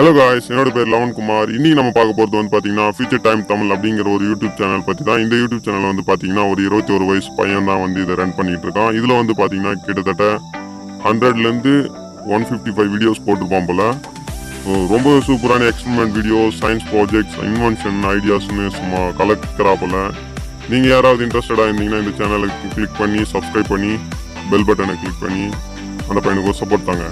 Hello guys, என்னோட பேர் eleven Kumar. இன்னைக்கு நம்ம பார்க்க போகிறது வந்து பார்த்தீங்கன்னா ஃபியூச்சர் டைம் தமிழ் அப்படிங்கிற ஒரு யூடியூப் சேனல் பற்றி தான். இந்த யூடியூப் சேனல் வந்து பார்த்தீங்கன்னா ஒரு 21 வயசு பையன் தான் வந்து இதை ரன் பண்ணிட்டு இருக்கான். இதில் வந்து பார்த்தீங்கன்னா கிட்டத்தட்ட 100லேருந்து 155 வீடியோஸ் போட்டிருப்பான் போல. ரொம்ப சூப்பரான experiment videos, science projects, invention ஐடியாஸ்னு சும்மா கலக்கிறா போல. நீங்கள் யாராவது இன்ட்ரெஸ்டடாக இருந்தீங்கன்னா இந்த சேனலுக்கு கிளிக் பண்ணி சப்ஸ்கிரைப் பண்ணி பெல் பட்டனை கிளிக் பண்ணி அந்த பையனுக்கு ஒரு சப்போர்ட் தாங்க.